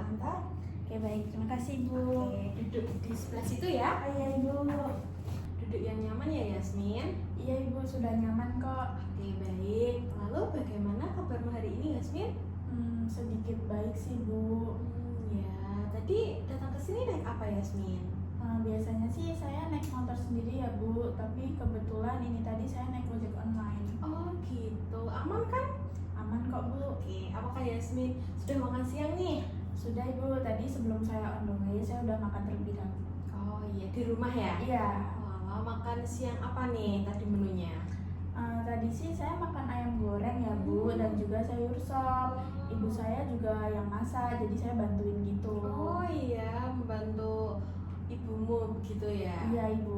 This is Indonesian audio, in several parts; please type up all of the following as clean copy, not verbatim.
Anta. Oke baik, terima kasih Bu. Oke, duduk di sebelah situ ya. Iya Ibu. Duduk yang nyaman ya Yasmin. Iya Ibu, sudah nyaman kok. Oke, baik. Lalu bagaimana kabarmu hari ini Yasmin? Sedikit baik sih Bu. Ya, tadi datang ke sini naik apa Yasmin? Biasanya sih saya naik motor sendiri ya Bu, tapi kebetulan ini tadi saya naik ojek online. Oh gitu, aman kan? Aman kok Bu. Oke, apakah Yasmin sudah makan siang nih? Sudah Ibu, tadi sebelum saya on the way saya udah makan terlebih dahulu. Oh iya, di rumah ya? Iya. Wah, makan siang apa nih tadi menunya? Tadi sih saya makan ayam goreng ya Bu, dan juga sayur sop. Ibu saya juga yang masak, jadi saya bantuin gitu. Oh iya, membantu ibumu begitu ya? Iya Ibu.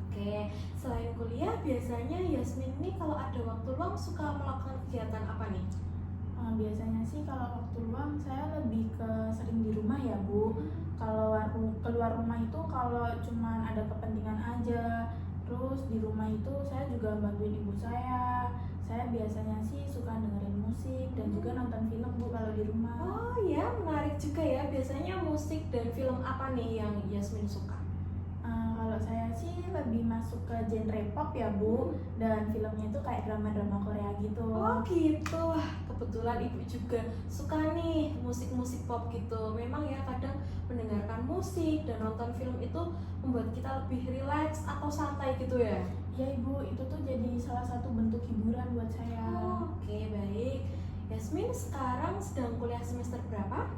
Oke, selain kuliah biasanya Yasmin ini kalau ada waktu luang suka melakukan kegiatan apa nih? Biasanya sih kalau waktu luang saya lebih ke sering di rumah ya Bu. Kalau keluar rumah itu kalau cuman ada kepentingan aja. Terus di rumah itu saya juga bantuin ibu saya. Saya biasanya sih suka dengerin musik dan juga nonton film Bu kalau di rumah. Oh ya, menarik juga ya. Biasanya musik dan film apa nih yang Yasmin suka? Kalau saya sih lebih masuk ke genre pop ya Bu, dan filmnya itu kayak drama-drama Korea gitu. Oh gitu, wah kebetulan ibu juga suka nih musik-musik pop gitu. Memang ya kadang mendengarkan musik dan nonton film itu membuat kita lebih rileks atau santai gitu ya. Ya Ibu, itu tuh jadi salah satu bentuk hiburan buat saya. Oke, baik. Yasmin sekarang sedang kuliah semester berapa?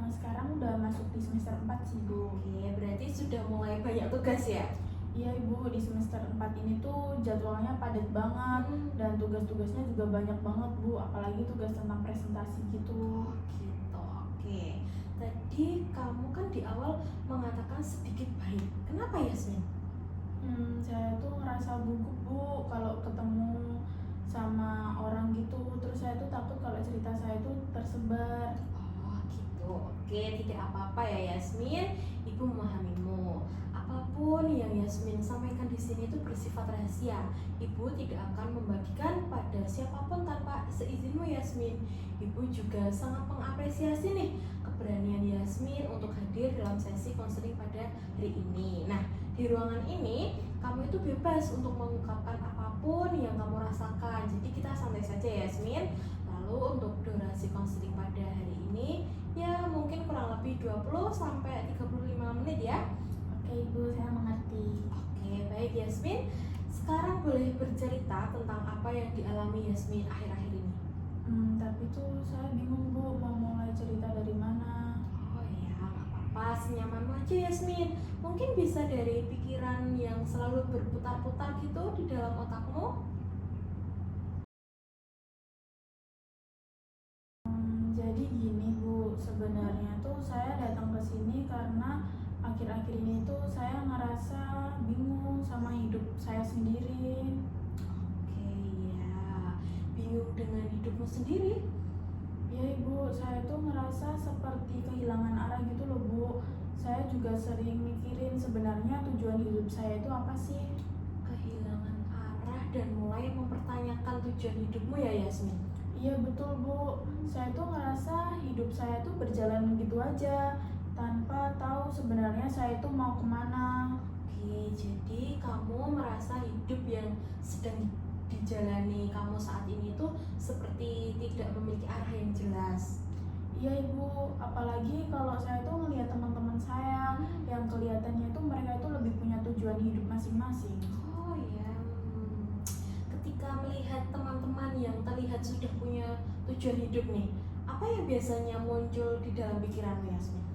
Sekarang udah masuk di semester 4 sih Bu. Oke, berarti sudah mulai banyak tugas ya? Iya Ibu, di semester 4 ini tuh jadwalnya padat banget dan tugas-tugasnya juga banyak banget Bu, apalagi tugas tentang presentasi gitu. Oh gitu, oke. Tadi kamu kan di awal mengatakan sedikit baik. Kenapa Yasmin? Saya tuh ngerasa gugup Bu kalau ketemu sama orang gitu, terus saya tuh takut kalau cerita saya tuh tersebar. Oh gitu, oke, tidak apa-apa ya Yasmin. Ibu memahamimu. Apapun yang Yasmin sampaikan di sini itu bersifat rahasia. Ibu tidak akan membagikan pada siapapun tanpa seizinmu Yasmin. Ibu juga sangat mengapresiasi nih keberanian Yasmin untuk hadir dalam sesi konseling pada hari ini. Nah, di ruangan ini kamu itu bebas untuk mengungkapkan apapun yang kamu rasakan. Jadi kita santai saja Yasmin. Lalu untuk durasi konseling pada hari ini ya mungkin kurang lebih 20 sampai 35 menit ya. Oke Ibu, saya mengerti. Oke, baik Yasmin. Sekarang boleh bercerita tentang apa yang dialami Yasmin akhir-akhir ini. Tapi tuh saya bingung Bu, mau mulai cerita dari mana. Oh ya, nggak apa-apa, senyamanmu aja Yasmin. Mungkin bisa dari pikiran yang selalu berputar-putar gitu di dalam otakmu. Jadi gini Bu, sebenarnya tuh saya datang ke sini karena akhir-akhir ini tuh saya ngerasa bingung sama hidup saya sendiri. Oke ya, bingung dengan hidupmu sendiri. Ya Ibu, saya tuh ngerasa seperti kehilangan arah gitu loh Bu. Saya juga sering mikirin sebenarnya tujuan hidup saya itu apa sih? Kehilangan arah dan mulai mempertanyakan tujuan hidupmu ya Yasmin. Iya betul Bu, saya tuh ngerasa hidup saya tuh berjalan begitu aja tanpa tahu sebenarnya saya tuh mau kemana. Oke, jadi kamu merasa hidup yang sedang dijalani kamu saat ini tuh seperti tidak memiliki arah yang jelas. Iya Ibu, apalagi kalau saya tuh ngelihat teman-teman saya yang kelihatannya tuh mereka itu lebih punya tujuan hidup masing-masing. Oh ya, ketika melihat teman-teman yang terlihat sudah punya tujuan hidup nih, apa yang biasanya muncul di dalam pikiranmu Yasmin?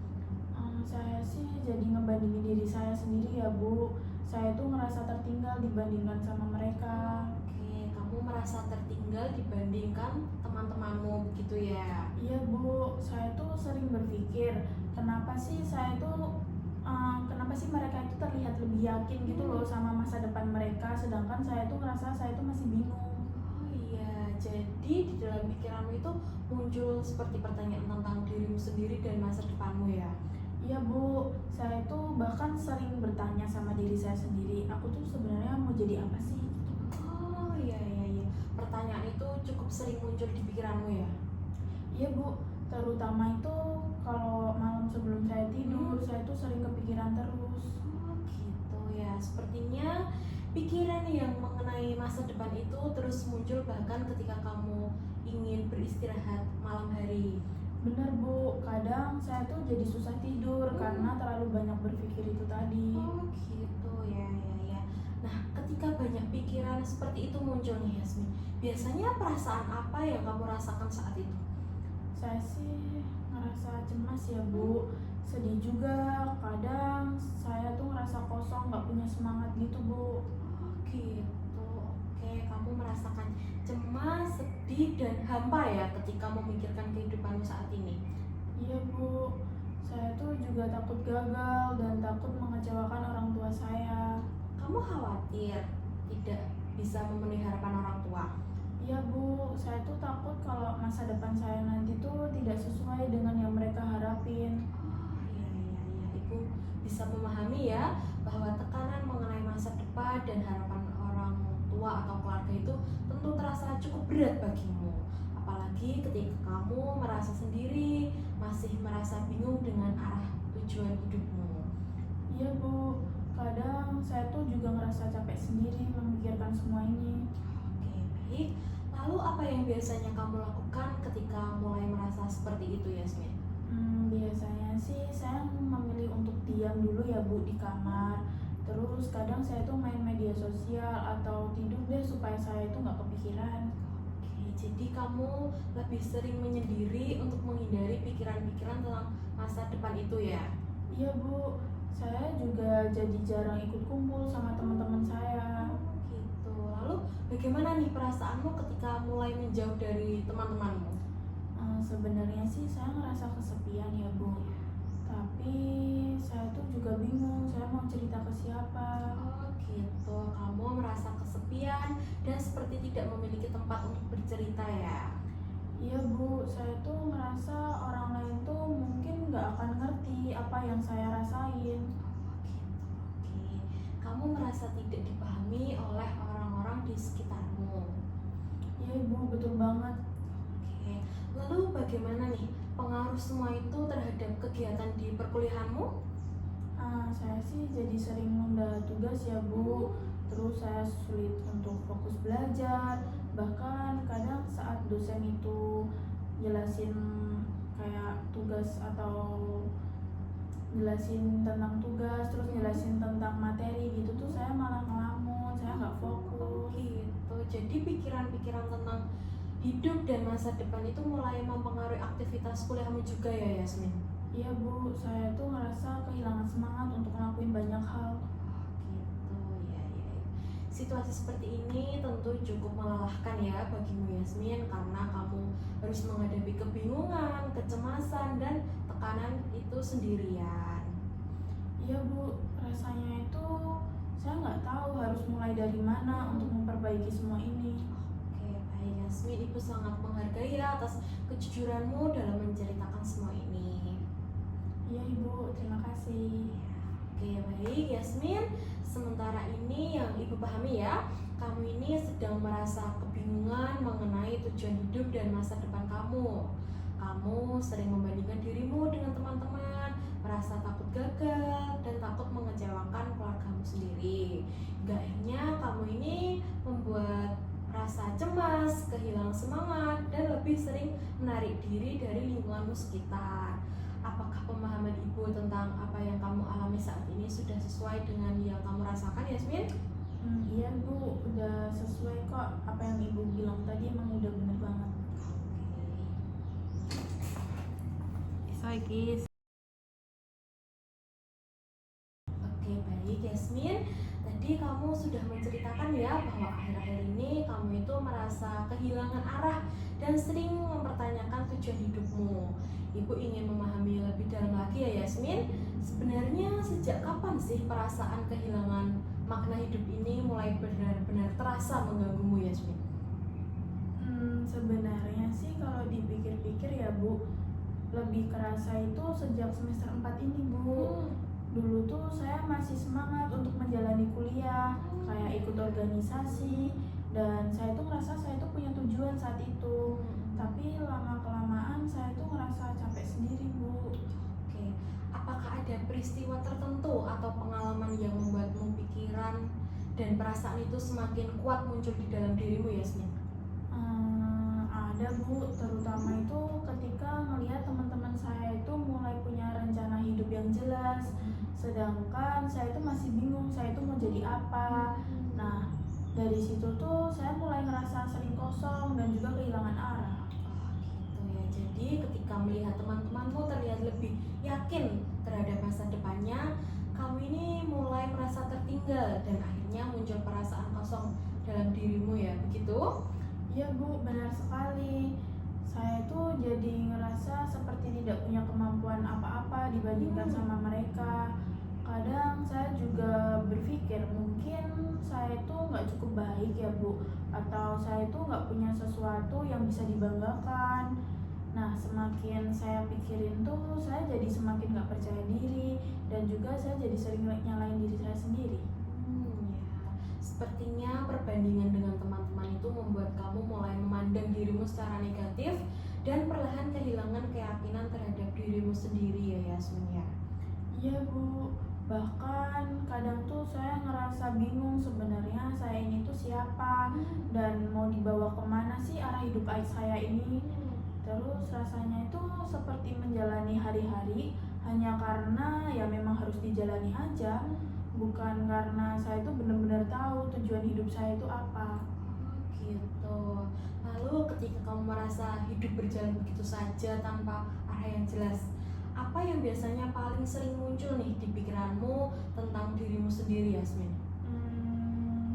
Saya sih jadi ngebandingin diri saya sendiri ya Bu. Saya tuh ngerasa tertinggal dibandingkan sama mereka. Oke, kamu merasa tertinggal dibandingkan teman-temanmu begitu ya? Iya Bu, saya tuh sering berpikir kenapa sih kenapa sih mereka itu terlihat lebih yakin gitu loh sama masa depan mereka, sedangkan saya tuh ngerasa saya tuh masih bingung. Oh iya, jadi di dalam pikiranmu itu muncul seperti pertanyaan tentang dirimu sendiri dan masa depanmu ya? Iya Bu, saya tuh bahkan sering bertanya sama diri saya sendiri, aku tuh sebenarnya mau jadi apa sih? Oh iya. Pertanyaan itu cukup sering muncul di pikiranmu ya? Iya Bu, Terutama itu kalau malam sebelum saya tidur, saya tuh sering kepikiran terus. Oh gitu ya, sepertinya pikiran yang mengenai masa depan itu terus muncul bahkan ketika kamu ingin beristirahat malam hari. Bener Bu, kadang saya tuh jadi susah tidur karena terlalu banyak berpikir itu tadi. Oh gitu ya, ya, ya. Nah, ketika banyak pikiran seperti itu muncul nih Yasmin, biasanya perasaan apa yang kamu rasakan saat itu? Saya sih ngerasa cemas ya Bu, sedih juga. Kadang saya tuh ngerasa kosong, gak punya semangat gitu Bu. Oh gitu, oke. Kamu merasakan cemas, sedih, dan hampa ya ketika memikirkan kehidupanmu saat ini. Iya Bu, saya tuh juga takut gagal dan takut mengecewakan orang tua saya. Kamu khawatir tidak bisa memenuhi harapan orang tua. Iya Bu, saya tuh takut kalau masa depan saya nanti tuh tidak sesuai dengan yang mereka harapin. Oh iya, iya, iya. Ibu bisa memahami ya bahwa tekanan mengenai masa depan dan harapan orang tua atau keluarga itu tentu terasa cukup berat bagimu. Apalagi ketika kamu merasa sendiri, masih merasa bingung dengan arah tujuan hidupmu. Iya Bu, kadang saya tuh juga ngerasa capek sendiri memikirkan semua ini. Oke, baik. Lalu apa yang biasanya kamu lakukan ketika mulai merasa seperti itu, Yasmin? Biasanya sih saya memilih untuk diam dulu ya Bu di kamar. Terus kadang saya tuh main media sosial atau tidur deh supaya saya itu nggak kepikiran. Oke, jadi kamu lebih sering menyendiri untuk menghindari pikiran-pikiran tentang masa depan itu ya? Iya Bu, saya juga jadi jarang ikut kumpul sama teman-teman saya. Gitu. Lalu bagaimana nih perasaanmu ketika mulai menjauh dari teman-temanmu? Sebenarnya sih saya ngerasa kesepian ya Bu. Tapi saya tuh juga bingung saya mau cerita ke siapa. Oh gitu, kamu merasa kesepian dan seperti tidak memiliki tempat untuk bercerita ya? Iya Bu, saya tuh ngerasa orang lain tuh mungkin nggak akan ngerti apa yang saya rasain. Oh gitu, oke. Kamu merasa tidak dipahami oleh orang-orang di sekitarmu. Iya Ibu, betul banget. Oke, lalu bagaimana nih pengaruh semua itu terhadap kegiatan di perkuliahanmu? Saya sih jadi sering nunda tugas ya Bu. Terus saya sulit untuk fokus belajar. Bahkan kadang saat dosen itu jelasin kayak tugas atau jelasin tentang tugas, terus jelasin tentang materi gitu tuh saya malah ngelamun, saya nggak fokus. Gitu, jadi pikiran-pikiran tentang hidup dan masa depan itu mulai mempengaruhi aktivitas kuliahmu juga ya Yasmin? Iya Bu, saya tuh ngerasa kehilangan semangat untuk ngelakuin banyak hal. Gitu, ya, ya, ya. Situasi seperti ini tentu cukup melelahkan ya bagimu Yasmin karena kamu harus menghadapi kebingungan, kecemasan, dan tekanan itu sendirian. Iya Bu, rasanya itu saya nggak tahu harus mulai dari mana untuk memperbaiki semua ini. Oke, baik Yasmin, Ibu sangat menghargai ya atas kejujuranmu dalam menceritakan semua ini. Iya Ibu, terima kasih. Oke, baik Yasmin. Sementara ini yang Ibu pahami ya, kamu ini sedang merasa kebingungan mengenai tujuan hidup dan masa depan kamu. Kamu sering membandingkan dirimu dengan teman-teman, merasa takut gagal, dan takut mengecewakan keluargamu sendiri. Hingga akhirnya kamu ini membuat rasa cemas, kehilangan semangat, dan lebih sering menarik diri dari lingkunganmu sekitar. Apakah pemahaman Ibu tentang apa yang kamu alami saat ini sudah sesuai dengan yang kamu rasakan, Yasmin? Iya Bu, udah sesuai kok apa yang Ibu bilang tadi, emang udah bener banget. Oke, baik Yasmin. Tadi kamu sudah menceritakan ya bahwa akhir-akhir ini kamu itu merasa kehilangan arah dan sering mempertanyakan tujuan hidupmu. Ibu ingin memahami lebih dalam lagi ya Yasmin. Sebenarnya sejak kapan sih perasaan kehilangan makna hidup ini mulai benar-benar terasa mengganggumu Yasmin? Sebenarnya sih kalau dipikir-pikir ya Bu, lebih kerasa itu sejak semester 4 ini Bu. Dulu tuh saya masih semangat untuk menjalani kuliah, kayak ikut organisasi, dan saya tuh ngerasa saya tuh punya tujuan saat itu. Tapi lama kelamaan saya tuh ngerasa capek sendiri, Bu. Oke, apakah ada peristiwa tertentu atau pengalaman yang membuatmu pikiran dan perasaan itu semakin kuat muncul di dalam dirimu, Yasmin? Ada, Bu, terutama itu ketika melihat teman-teman saya itu mulai punya rencana hidup yang jelas, sedangkan saya itu masih bingung saya itu mau jadi apa. Nah, dari situ tuh saya mulai ngerasa sering kosong dan juga kehilangan arah. Oh gitu ya, jadi ketika melihat teman-temanmu terlihat lebih yakin terhadap masa depannya, kamu ini mulai merasa tertinggal dan akhirnya muncul perasaan kosong dalam dirimu ya, begitu? Iya, Bu, benar sekali. Saya tuh jadi ngerasa seperti tidak punya kemampuan apa-apa dibandingkan sama mereka. Kadang saya juga berpikir mungkin saya itu nggak cukup baik ya, Bu, atau saya itu nggak punya sesuatu yang bisa dibanggakan. Nah, semakin saya pikirin tuh saya jadi semakin nggak percaya diri dan juga saya jadi sering nyalain diri saya sendiri. Ya, sepertinya perbandingan dengan teman-teman itu membuat kamu mulai memandang dirimu secara negatif dan perlahan kehilangan keyakinan terhadap dirimu sendiri ya, Yasmin ya. Iya, Bu, bahkan kadang tuh saya ngerasa bingung sebenarnya saya ini tuh siapa dan mau dibawa kemana sih arah hidup saya ini. Terus rasanya itu seperti menjalani hari-hari hanya karena ya memang harus dijalani aja, bukan karena saya itu benar-benar tahu tujuan hidup saya itu apa. Gitu. Lalu ketika kamu merasa hidup berjalan begitu saja tanpa arah yang jelas, apa yang biasanya paling sering muncul nih di pikiranmu tentang dirimu sendiri, Yasmin?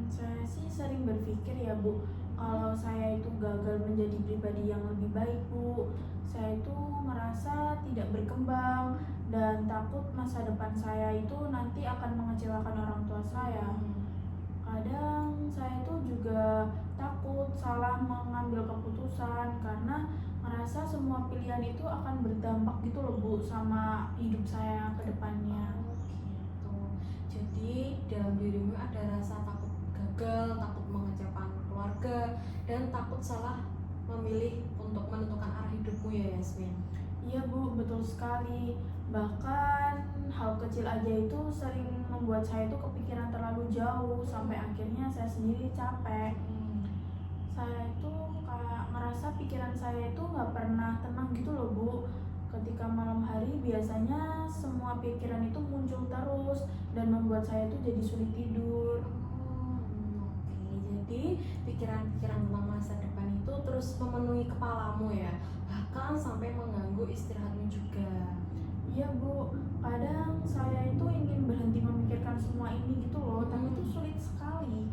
Saya sih sering berpikir ya, Bu, kalau saya itu gagal menjadi pribadi yang lebih baik, Bu. Saya itu merasa tidak berkembang dan takut masa depan saya itu nanti akan mengecewakan orang tua saya. Kadang saya itu juga takut salah mengambil keputusan karena merasa semua pilihan itu akan berdampak gitu loh, Bu, sama hidup saya ke depannya. Gitu. Jadi dalam dirimu ada rasa takut gagal, takut mengecewakan keluarga, dan takut salah memilih untuk menentukan arah hidupmu ya, Yasmin. Iya, Bu, betul sekali. Bahkan hal kecil aja itu sering membuat saya itu kepikiran terlalu jauh sampai akhirnya saya sendiri capek. Saya itu kayak ngerasa pikiran saya itu nggak pernah tenang gitu loh, Bu. Ketika malam hari biasanya semua pikiran itu muncul terus dan membuat saya itu jadi sulit tidur. Oke, jadi pikiran-pikiran tentang masa depan itu terus memenuhi kepalamu ya, bahkan sampai mengganggu istirahatmu juga. Iya, Bu, kadang saya itu ingin berhenti memikirkan semua ini gitu loh, tapi itu sulit sekali.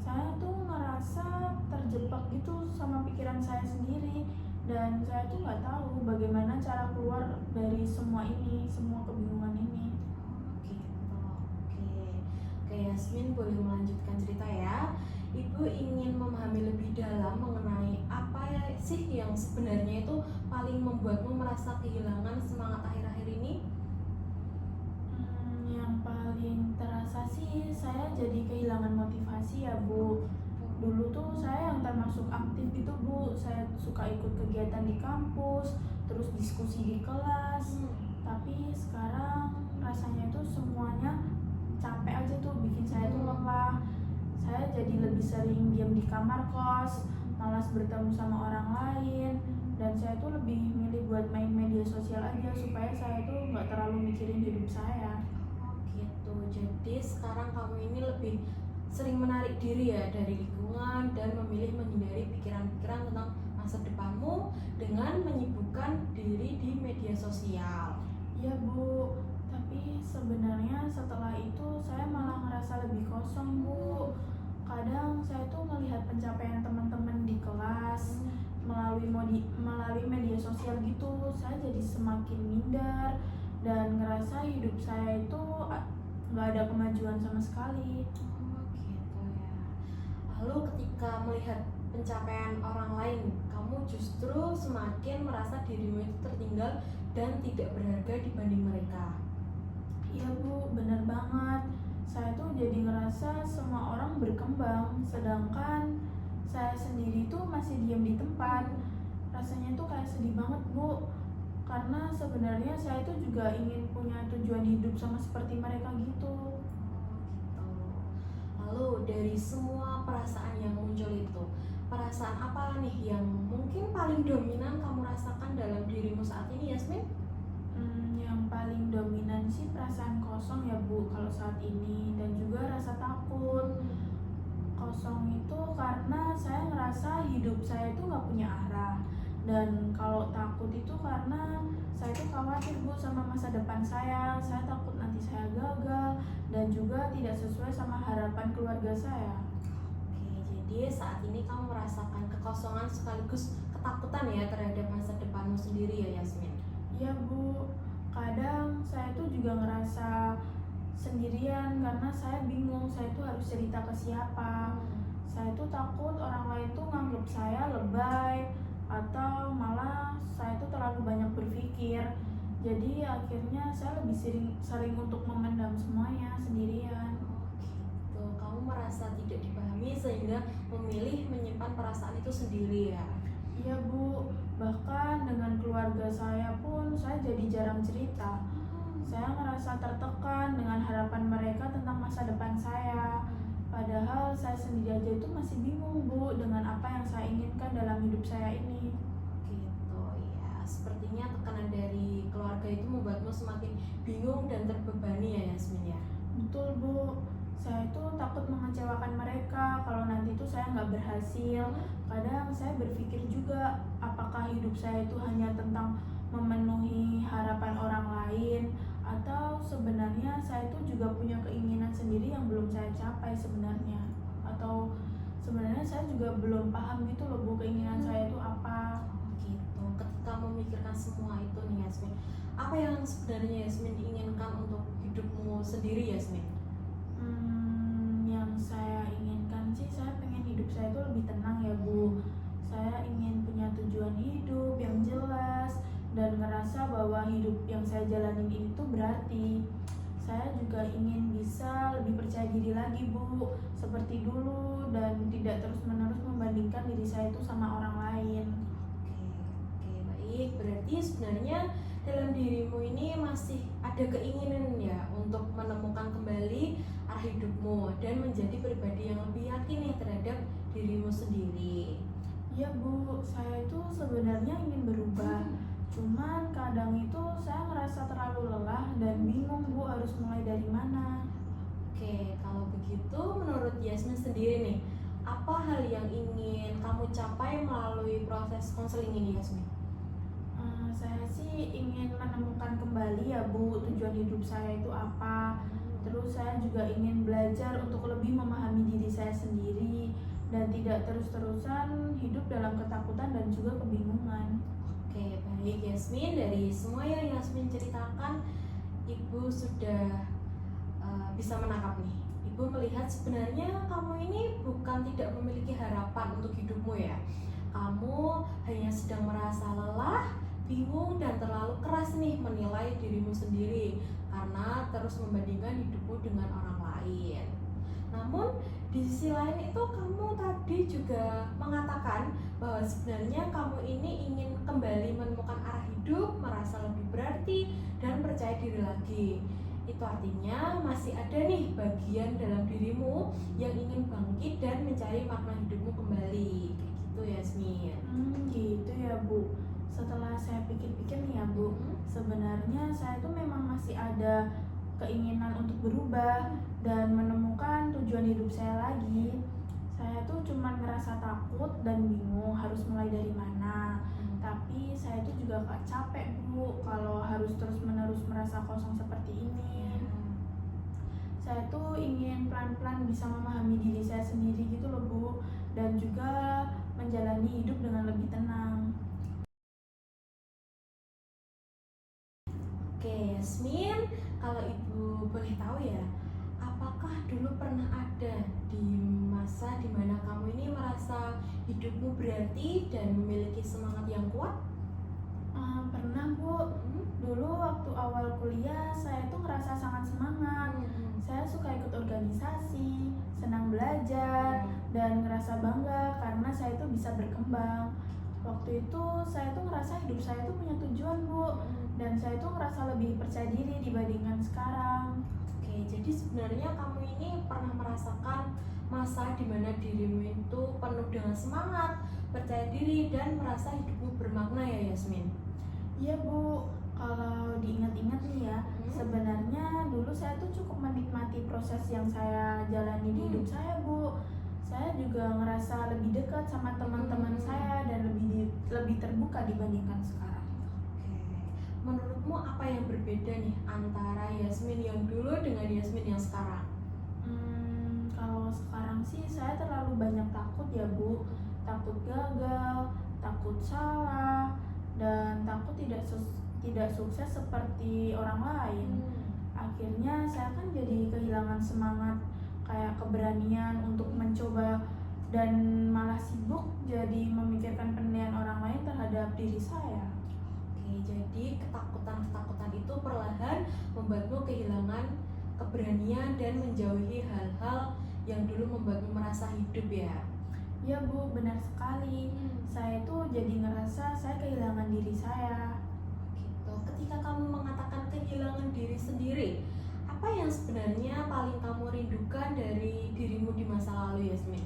Saya tuh ngerasa terjebak gitu sama pikiran saya sendiri dan saya tuh nggak tahu bagaimana cara keluar dari semua ini, semua kebingungan ini. Gitu, oke, Yasmin boleh melanjutkan cerita ya. Ibu ingin memahami lebih dalam mengenai apa ya sih yang sebenarnya itu paling membuatmu merasa kehilangan semangat akhir-akhir ini? Yang paling terasa sih saya jadi kehilangan motivasi ya, Bu. Dulu tuh saya yang termasuk aktif gitu, Bu. Saya suka ikut kegiatan di kampus, terus diskusi di kelas. Tapi sekarang rasanya tuh semuanya capek aja tuh, bikin saya tuh lelah. Saya jadi lebih sering diam di kamar kos, malas bertemu sama orang lain, dan saya tuh lebih milih buat main media sosial aja supaya saya tuh nggak terlalu mikirin hidup saya. Gitu, jadi sekarang kamu ini lebih sering menarik diri ya dari lingkungan dan memilih menghindari pikiran-pikiran tentang masa depanmu dengan menyibukkan diri di media sosial. Iya, Bu, tapi sebenarnya setelah itu saya malah ngerasa lebih kosong, Bu. Kadang saya tuh melihat pencapaian teman-teman di kelas melalui media sosial gitu, saya jadi semakin minder dan ngerasa hidup saya itu nggak ada kemajuan sama sekali. Gitu ya. Lalu ketika melihat pencapaian orang lain, kamu justru semakin merasa dirimu itu tertinggal dan tidak berharga dibanding mereka. Iya, Bu, bener banget. saya tuh jadi ngerasa semua orang berkembang, sedangkan saya sendiri tuh masih diam di tempat. Rasanya tuh kayak sedih banget, Bu. Karena sebenarnya saya tuh juga ingin punya tujuan hidup sama seperti mereka gitu. Gitu. Lalu dari semua perasaan yang muncul itu, perasaan apa nih yang mungkin paling dominan kamu rasakan dalam dirimu saat ini, Yasmin? Yang paling dominan sih perasaan kosong ya, Bu, kalau saat ini, dan juga rasa takut. Kosong itu karena saya ngerasa hidup saya itu nggak punya arah, dan kalau takut itu karena saya itu khawatir, Bu, sama masa depan saya takut nanti saya gagal dan juga tidak sesuai sama harapan keluarga saya. Oke, jadi saat ini kamu merasakan kekosongan sekaligus ketakutan ya terhadap masa depanmu sendiri ya, Yasmin? Iya, Bu, kadang saya tuh juga ngerasa sendirian karena saya bingung saya tuh harus cerita ke siapa. Saya tuh takut orang lain tuh nganggep saya lebay atau malah saya tuh terlalu banyak berpikir. Jadi akhirnya saya lebih sering untuk memendam semuanya sendirian. Oh gitu, kamu merasa tidak dipahami sehingga memilih menyimpan perasaan itu sendiri ya? Iya, Bu, bahkan dengan keluarga saya pun saya jadi jarang cerita. Saya ngerasa tertekan dengan harapan mereka tentang masa depan saya. Padahal saya sendiri aja itu masih bingung, Bu, dengan apa yang saya inginkan dalam hidup saya ini. Gitu ya, sepertinya tekanan dari keluarga itu membuatmu semakin bingung dan terbebani ya, Yasmin ya? Betul, Bu. Saya itu takut mengecewakan mereka kalau nanti itu saya nggak berhasil. Kadang saya berpikir juga, apakah hidup saya itu hanya tentang memenuhi harapan orang lain, atau sebenarnya saya itu juga punya keinginan sendiri yang belum saya capai sebenarnya. Atau sebenarnya saya juga belum paham gitu loh, Bu, keinginan saya itu apa. Oh gitu, ketika memikirkan semua itu nih Yasmin, apa yang sebenarnya Yasmin inginkan untuk hidupmu sendiri, Yasmin? Yang saya inginkan sih, saya pengen hidup saya itu lebih tenang ya, Bu. Saya ingin punya tujuan hidup yang jelas dan ngerasa bahwa hidup yang saya jalanin ini tuh berarti. Saya juga ingin bisa lebih percaya diri lagi, Bu, seperti dulu, dan tidak terus-menerus membandingkan diri saya itu sama orang lain. Oke, baik. Berarti sebenarnya dalam dirimu ini masih ada keinginan ya untuk menemukan kembali arah hidupmu dan menjadi pribadi yang lebih yakin nih terhadap dirimu sendiri. Iya, Bu, saya itu sebenarnya ingin berubah. Cuman kadang itu saya ngerasa terlalu lelah dan bingung, Bu, harus mulai dari mana. Oke, kalau begitu menurut Yasmin sendiri nih, apa hal yang ingin kamu capai melalui proses konseling ini, Yasmin? Saya sih ingin menemukan kembali ya, Bu, tujuan hidup saya itu apa. Terus saya juga ingin belajar untuk lebih memahami diri saya sendiri dan tidak terus-terusan hidup dalam ketakutan dan juga kebingungan. Oke, baik Yasmin, dari semua yang Yasmin ceritakan, Ibu sudah bisa menangkap nih. Ibu melihat sebenarnya kamu ini bukan tidak memiliki harapan untuk hidupmu ya. Kamu hanya sedang merasa lelah, bingung, dan terlalu keras nih menilai dirimu sendiri karena terus membandingkan hidupmu dengan orang lain. Namun di sisi lain itu kamu tadi juga mengatakan bahwa sebenarnya kamu ini ingin kembali menemukan arah hidup, merasa lebih berarti, dan percaya diri lagi. Itu artinya masih ada nih bagian dalam dirimu yang ingin bangkit dan mencari makna hidupmu kembali. Kayak gitu, Yasmin. Gitu ya, Bu. Setelah saya pikir-pikir nih ya, Bu, sebenarnya saya tuh memang masih ada keinginan untuk berubah dan menemukan tujuan hidup saya lagi. Saya tuh cuma ngerasa takut dan bingung harus mulai dari mana. Tapi saya tuh juga gak capek, Bu, kalau harus terus-menerus merasa kosong seperti ini. Saya tuh ingin pelan-pelan bisa memahami diri saya sendiri gitu loh, Bu, dan juga menjalani hidup dengan lebih tenang. Oke, Yasmin, kalau Ibu boleh tahu ya, apakah dulu pernah ada di masa dimana kamu ini merasa hidupmu berarti dan memiliki semangat yang kuat? Pernah, Bu. Dulu waktu awal kuliah saya tuh ngerasa sangat semangat. Saya suka ikut organisasi, senang belajar, dan ngerasa bangga karena saya itu bisa berkembang. Waktu itu saya tuh ngerasa hidup saya tuh punya tujuan, Bu, dan saya tuh ngerasa lebih percaya diri dibandingkan sekarang. Oke, jadi sebenarnya kamu ini pernah merasakan masa di mana dirimu itu penuh dengan semangat, percaya diri, dan merasa hidupmu bermakna ya Yasmin? Iya, Bu, kalau diingat-ingat nih ya, sebenarnya dulu saya tuh cukup menikmati proses yang saya jalani di hidup saya, Bu. Saya juga ngerasa lebih dekat sama teman-teman saya dan lebih terbuka dibandingkan sekarang. Oke, menurutmu apa yang berbeda nih antara Yasmin yang dulu dengan Yasmin yang sekarang? Kalau sekarang sih saya terlalu banyak takut ya, Bu. Takut gagal, takut salah, dan takut tidak sukses seperti orang lain. Akhirnya saya kan jadi kehilangan semangat, kayak keberanian untuk mencoba, dan malah sibuk jadi memikirkan penilaian orang lain terhadap diri saya. Oke, jadi ketakutan-ketakutan itu perlahan membuatmu kehilangan keberanian dan menjauhi hal-hal yang dulu membuatmu merasa hidup ya? Ya, Bu, benar sekali. Saya tuh jadi ngerasa saya kehilangan diri saya. Gitu. Ketika kamu mengatakan kehilangan diri sendiri, apa yang sebenarnya paling kamu rindukan dari dirimu di masa lalu, Yasmin?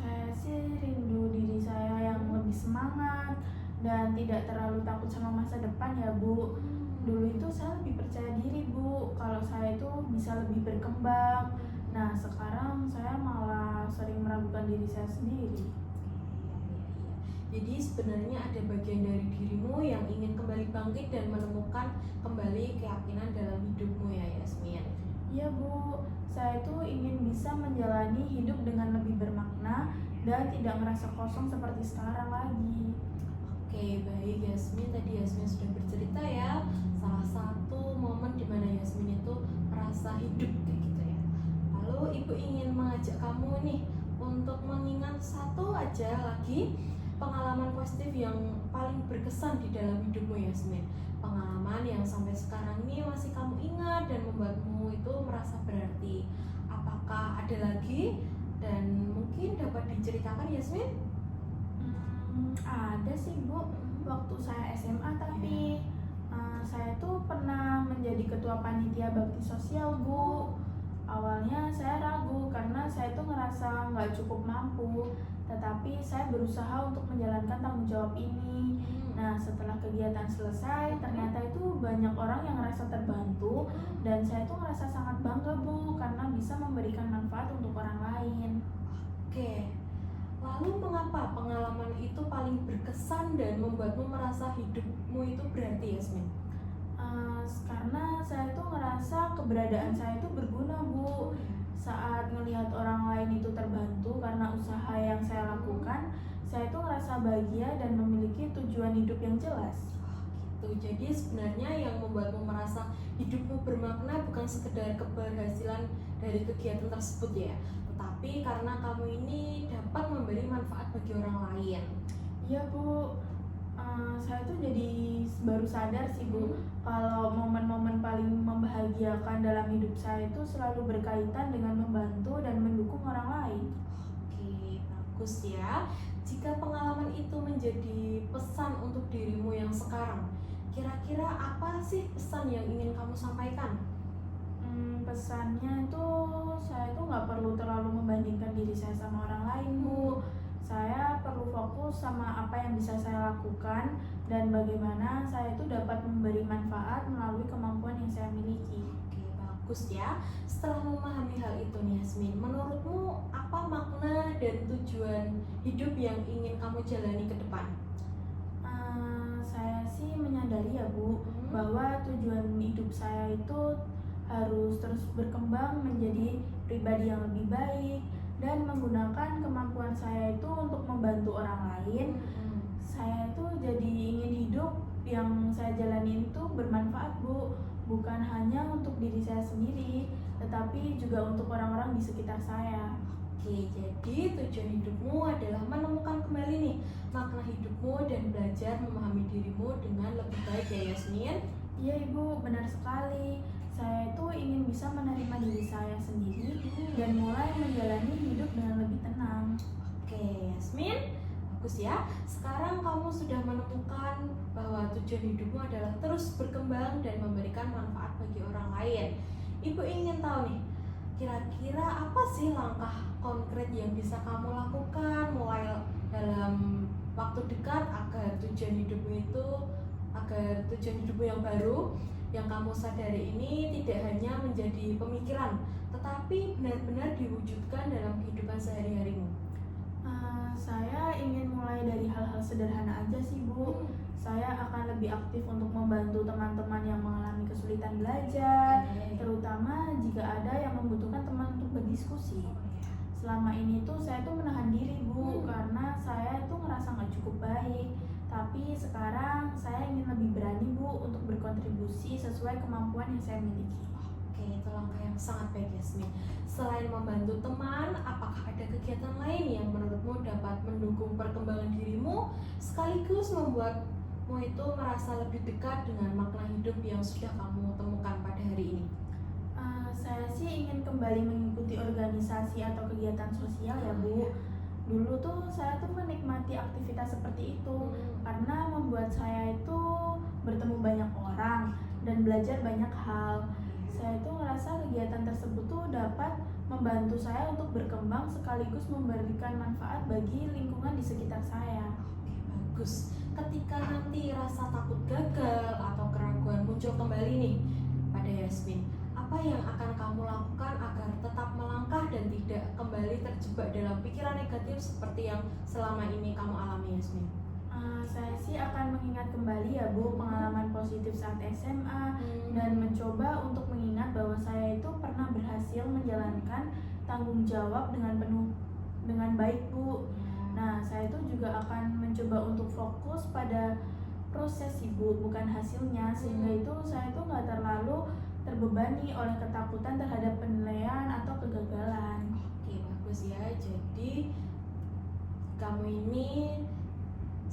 Saya sih rindu diri saya yang lebih semangat dan tidak terlalu takut sama masa depan ya, Bu. Dulu itu saya lebih percaya diri, Bu, kalau saya itu bisa lebih berkembang. Nah, sekarang saya malah sering meragukan diri saya sendiri. Jadi sebenarnya ada bagian dari dirimu yang ingin kembali bangkit dan menemukan kembali keyakinan dalam hidupmu ya, Yasmin? Iya, Bu, saya itu ingin bisa menjalani hidup dengan lebih bermakna dan tidak merasa kosong seperti sekarang lagi. Oke, baik Yasmin. Tadi Yasmin sudah bercerita ya, salah satu momen di mana Yasmin itu merasa hidup kayak gitu ya. Lalu ibu ingin mengajak kamu nih untuk mengingat satu aja lagi pengalaman positif yang paling berkesan di dalam hidupmu, Yasmin. Pengalaman yang sampai sekarang ini masih kamu ingat dan membuatmu itu merasa berarti. Apakah ada lagi dan mungkin dapat diceritakan, Yasmin? Ada sih, Bu, waktu saya SMA, tapi saya tuh pernah menjadi ketua panitia bakti sosial, Bu. Awalnya saya ragu karena saya tuh ngerasa nggak cukup mampu, tetapi saya berusaha untuk menjalankan tanggung jawab ini. Nah, setelah kegiatan selesai, ternyata itu banyak orang yang ngerasa terbantu, dan saya tuh ngerasa sangat bangga, Bu, karena bisa memberikan manfaat untuk orang lain. Oke, lalu mengapa pengalaman itu paling berkesan dan membuatmu merasa hidupmu itu berarti, Yasmin? Karena saya tuh ngerasa keberadaan saya itu berguna, Bu. Saat ngelihat orang lain itu terbantu karena usaha yang saya lakukan, saya tuh ngerasa bahagia dan memiliki tujuan hidup yang jelas. Gitu. Jadi sebenarnya yang membuatmu merasa hidupmu bermakna bukan sekedar keberhasilan dari kegiatan tersebut ya, tetapi karena kamu ini dapat memberi manfaat bagi orang lain. Iya, Bu. Saya tuh jadi baru sadar sih, Bu, kalau momen-momen paling membahagiakan dalam hidup saya itu selalu berkaitan dengan membantu dan mendukung orang lain. Oke, bagus ya. Jika pengalaman itu menjadi pesan untuk dirimu yang sekarang, kira-kira apa sih pesan yang ingin kamu sampaikan? Pesannya itu saya tuh nggak perlu terlalu membandingkan diri saya sama orang lain, Bu. Saya perlu fokus sama apa yang bisa saya lakukan dan bagaimana saya itu dapat memberi manfaat melalui kemampuan yang saya miliki. Oke, bagus ya. Setelah memahami hal itu nih, Yasmin, menurutmu apa makna dan tujuan hidup yang ingin kamu jalani ke depan? Saya sih menyadari ya, Bu, bahwa tujuan hidup saya itu harus terus berkembang menjadi pribadi yang lebih baik dan menggunakan kemampuan saya itu untuk membantu orang lain. Saya itu jadi ingin hidup yang saya jalani itu bermanfaat, Bu, bukan hanya untuk diri saya sendiri, tetapi juga untuk orang-orang di sekitar saya. Oke, jadi tujuan hidupmu adalah menemukan kembali nih makna hidupmu dan belajar memahami dirimu dengan lebih baik ya, Yasmin? Iya, Ibu, benar sekali. Saya itu ingin bisa menerima diri saya sendiri dan mulai menjalani hidup dengan lebih tenang. Oke, Yasmin, bagus ya. Sekarang kamu sudah menemukan bahwa tujuan hidupmu adalah terus berkembang dan memberikan manfaat bagi orang lain. Ibu ingin tahu nih, kira-kira apa sih langkah konkret yang bisa kamu lakukan mulai dalam waktu dekat agar tujuan hidupmu yang baru yang kamu sadari ini tidak hanya menjadi pemikiran, tetapi benar-benar diwujudkan dalam kehidupan sehari-harimu. Saya ingin mulai dari hal-hal sederhana aja sih Bu. Saya akan lebih aktif untuk membantu teman-teman yang mengalami kesulitan belajar, terutama jika ada yang membutuhkan teman untuk berdiskusi. Selama ini tuh saya tuh menahan diri Bu, karena saya tuh ngerasa nggak cukup baik. Tapi sekarang saya ingin lebih berani Bu untuk berkontribusi sesuai kemampuan yang saya miliki. Oke, itu langkah yang sangat baik Yasmin. Selain membantu teman, apakah ada kegiatan lain yang menurutmu dapat mendukung perkembangan dirimu sekaligus membuatmu itu merasa lebih dekat dengan makna hidup yang sudah kamu temukan pada hari ini? Saya sih ingin kembali mengikuti organisasi atau kegiatan sosial ya Bu. Dulu tuh saya tuh menikmati aktivitas seperti itu karena membuat saya itu bertemu banyak orang dan belajar banyak hal. Saya tuh ngerasa kegiatan tersebut tuh dapat membantu saya untuk berkembang sekaligus memberikan manfaat bagi lingkungan di sekitar saya. Oke, bagus. Ketika nanti rasa takut gagal atau keraguan muncul kembali nih pada Yasmin, apa yang akan kamu lakukan agar tetap melangkah dan tidak kembali terjebak dalam pikiran negatif seperti yang selama ini kamu alami, Yasmin? Saya sih akan mengingat kembali ya Bu pengalaman positif saat SMA dan mencoba untuk mengingat bahwa saya itu pernah berhasil menjalankan tanggung jawab dengan baik Bu. Nah, saya itu juga akan mencoba untuk fokus pada proses sih Bu, bukan hasilnya, sehingga itu saya itu nggak terlalu terbebani oleh ketakutan terhadap penilaian atau kegagalan. Oke, bagus ya. Jadi kamu ini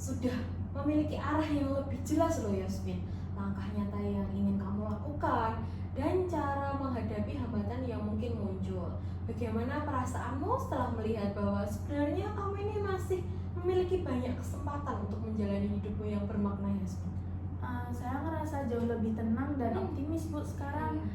sudah memiliki arah yang lebih jelas loh Yasmin, langkah nyata yang ingin kamu lakukan dan cara menghadapi hambatan yang mungkin muncul. Bagaimana perasaanmu setelah melihat bahwa sebenarnya kamu ini masih memiliki banyak kesempatan untuk menjalani hidupmu yang bermakna, Yasmin? Saya ngerasa jauh lebih tenang dan optimis Bu sekarang.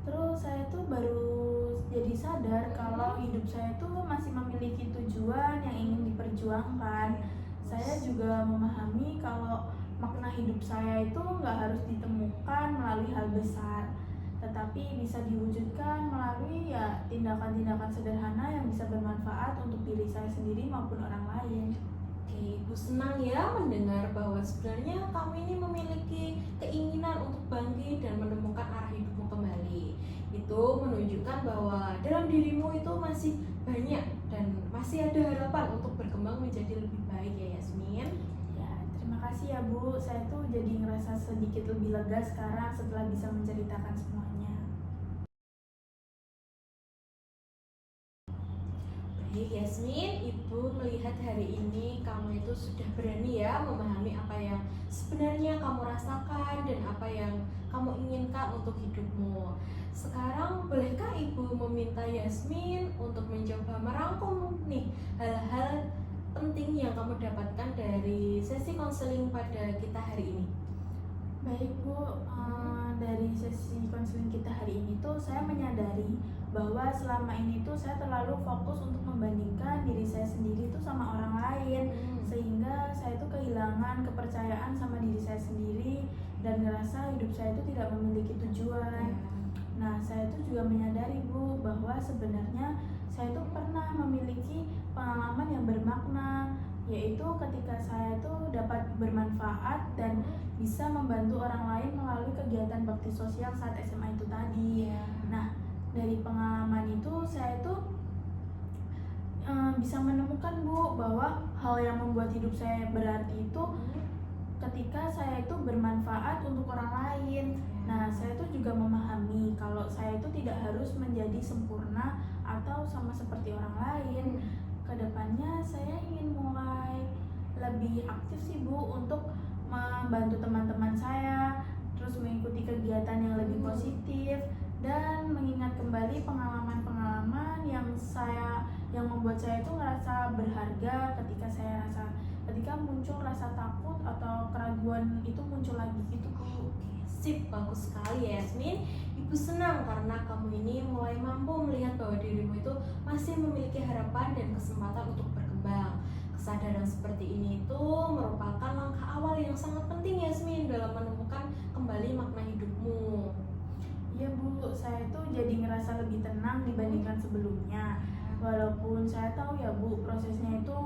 Terus saya tuh baru jadi sadar kalau hidup saya tuh masih memiliki tujuan yang ingin diperjuangkan. Saya juga memahami kalau makna hidup saya itu nggak harus ditemukan melalui hal besar, tetapi bisa diwujudkan melalui ya tindakan-tindakan sederhana yang bisa bermanfaat untuk diri saya sendiri maupun orang lain. Oke, Ibu senang ya mendengar bahwa sebenarnya kamu ini memiliki keinginan untuk bangkit dan menemukan arah hidupmu kembali. Itu menunjukkan bahwa dalam dirimu itu masih banyak dan masih ada harapan untuk berkembang menjadi lebih baik ya Yasmin. Ya, terima kasih ya Bu. Saya tuh jadi ngerasa sedikit lebih lega sekarang setelah bisa menceritakan semuanya. Baik Yasmin, Ibu melihat hari ini kamu itu sudah berani ya memahami apa yang sebenarnya kamu rasakan dan apa yang kamu inginkan untuk hidupmu. Sekarang bolehkah Ibu meminta Yasmin untuk mencoba merangkum nih hal-hal penting yang kamu dapatkan dari sesi konseling pada kita hari ini? Baik Bu, dari sesi konseling kita hari ini tuh saya menyadari bahwa selama ini tuh saya terlalu fokus untuk membandingkan diri saya sendiri tuh sama orang lain, sehingga saya tuh kehilangan kepercayaan sama diri saya sendiri dan ngerasa hidup saya itu tidak memiliki tujuan. Nah, saya tuh juga menyadari Bu bahwa sebenarnya saya tuh pernah memiliki pengalaman yang bermakna, yaitu ketika saya tuh dapat bermanfaat dan bisa membantu orang lain melalui kegiatan bakti sosial saat SMA itu tadi. Nah, dari pengalaman itu saya tuh bisa menemukan Bu bahwa hal yang membuat hidup saya berarti itu ketika saya itu bermanfaat untuk orang lain. Nah, saya tuh juga memahami kalau saya itu tidak harus menjadi sempurna atau sama seperti orang lain. Kedepannya saya ingin mulai lebih aktif sih Bu untuk membantu teman-teman saya, terus terus mengikuti kegiatan yang lebih positif, dan mengingat kembali pengalaman-pengalaman yang membuat saya itu ngerasa berharga ketika muncul rasa takut atau keraguan itu muncul lagi gitu Bu. Oke, sip, bagus sekali ya Yasmin. Ibu senang karena kamu ini mulai mampu melihat bahwa dirimu itu masih memiliki harapan dan kesempatan untuk berkembang. Kesadaran seperti ini itu merupakan langkah awal yang sangat penting Yasmin dalam menemukan kembali makna hidupmu. Iya Bu, saya tuh jadi ngerasa lebih tenang dibandingkan sebelumnya. Walaupun saya tahu ya Bu, prosesnya itu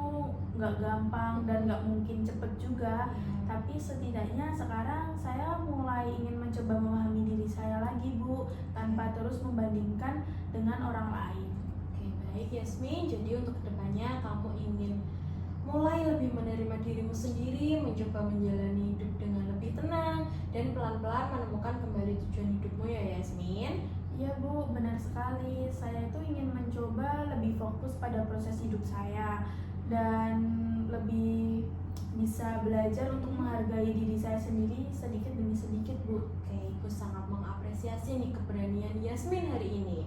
nggak gampang dan nggak mungkin cepet juga. Tapi setidaknya sekarang saya mulai ingin mencoba memahami diri saya lagi Bu, tanpa terus membandingkan dengan orang lain. Oke, baik Yasmin. Jadi untuk kedepannya kamu ingin mulai lebih menerima dirimu sendiri, mencoba menjalani hidup dengan lebih tenang, dan pelan-pelan menemukan kembali tujuan hidupmu ya Yasmin. Iya Bu, benar sekali. Saya itu ingin mencoba lebih fokus pada proses hidup saya dan lebih bisa belajar untuk menghargai diri saya sendiri sedikit demi sedikit Bu. Oke, Ibu sangat mengapresiasi nih keberanian Yasmin hari ini.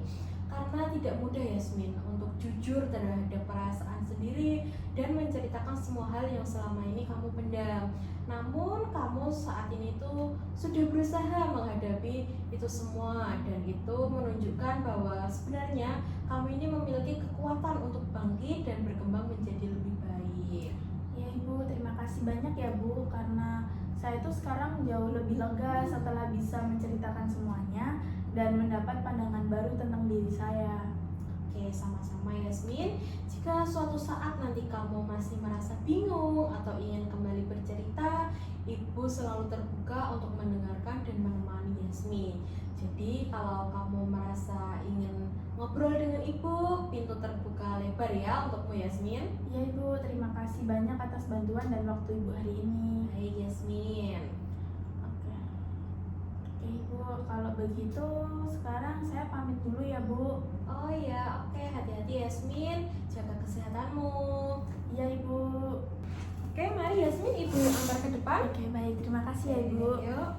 Karena tidak mudah Yasmin untuk jujur terhadap perasaan sendiri dan menceritakan semua hal yang selama ini kamu pendam. Namun kamu saat ini tuh sudah berusaha menghadapi itu semua, dan itu menunjukkan bahwa sebenarnya kamu ini memiliki kekuatan untuk bangkit dan berkembang menjadi lebih baik. Ya Ibu, terima kasih banyak ya Bu, karena saya itu sekarang jauh lebih lega setelah bisa menceritakan semuanya dan mendapat pandangan baru tentang diri saya. Oke, sama-sama Yasmin. Jika suatu saat nanti kamu masih merasa bingung atau ingin kembali bercerita, Ibu selalu terbuka untuk mendengarkan dan menemani Yasmin. Jadi kalau kamu merasa ingin ngobrol dengan Ibu, pintu terbuka lebar ya untukmu Yasmin. Ya Ibu, terima kasih banyak atas bantuan dan waktu Ibu hari ini. Baik Yasmin. Oke. Oke Ibu, kalau begitu sekarang saya pamit dulu ya Bu. Oh ya, oke, hati-hati Yasmin, jaga kesehatanmu. Iya Ibu. Oke, mari Yasmin Ibu antar ke depan. Oke baik, terima kasih ya Ibu. Yuk.